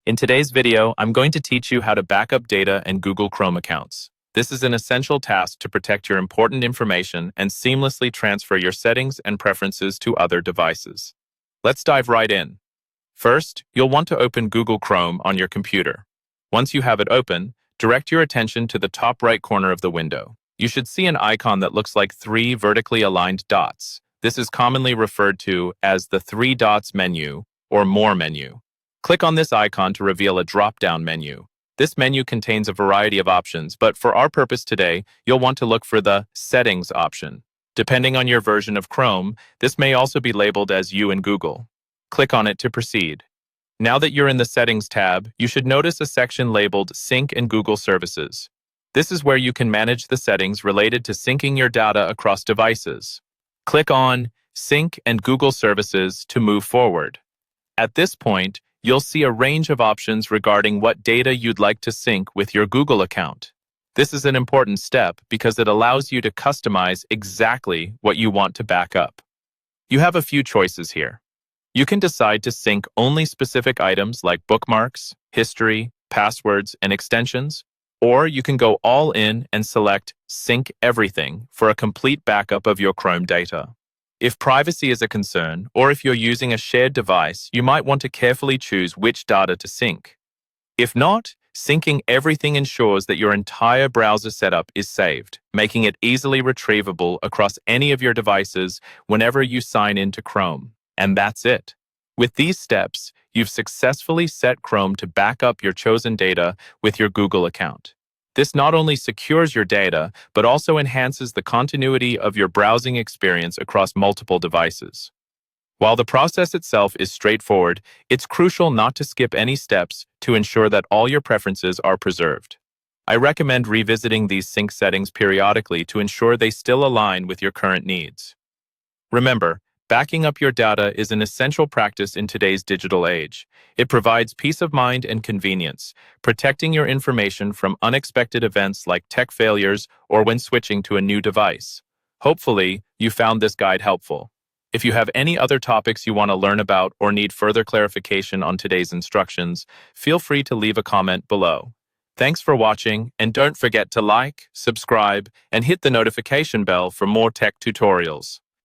In today's video, I'm going to teach you how to back up data and Google Chrome accounts. This is an essential task to protect your important information and seamlessly transfer your settings and preferences to other devices. Let's dive right in. First, you'll want to open Google Chrome on your computer. Once you have it open, direct your attention to the top right corner of the window. You should see an icon that looks like three vertically aligned dots. This is commonly referred to as the three dots menu or More menu. Click on this icon to reveal a drop-down menu. This menu contains a variety of options, but for our purpose today, you'll want to look for the Settings option. Depending on your version of Chrome, this may also be labeled as You in Google. Click on it to proceed. Now that you're in the Settings tab, you should notice a section labeled Sync and Google Services. This is where you can manage the settings related to syncing your data across devices. Click on Sync and Google Services to move forward. At this point, you'll see a range of options regarding what data you'd like to sync with your Google account. This is an important step because it allows you to customize exactly what you want to back up. You have a few choices here. You can decide to sync only specific items like bookmarks, history, passwords, and extensions, or you can go all in and select Sync Everything for a complete backup of your Chrome data. If privacy is a concern, or if you're using a shared device, you might want to carefully choose which data to sync. If not, syncing everything ensures that your entire browser setup is saved, making it easily retrievable across any of your devices whenever you sign into Chrome. And that's it. With these steps, you've successfully set Chrome to back up your chosen data with your Google account. This not only secures your data, but also enhances the continuity of your browsing experience across multiple devices. While the process itself is straightforward, it's crucial not to skip any steps to ensure that all your preferences are preserved. I recommend revisiting these sync settings periodically to ensure they still align with your current needs. Remember, backing up your data is an essential practice in today's digital age. It provides peace of mind and convenience, protecting your information from unexpected events like tech failures or when switching to a new device. Hopefully, you found this guide helpful. If you have any other topics you want to learn about or need further clarification on today's instructions, feel free to leave a comment below. Thanks for watching, and don't forget to like, subscribe, and hit the notification bell for more tech tutorials.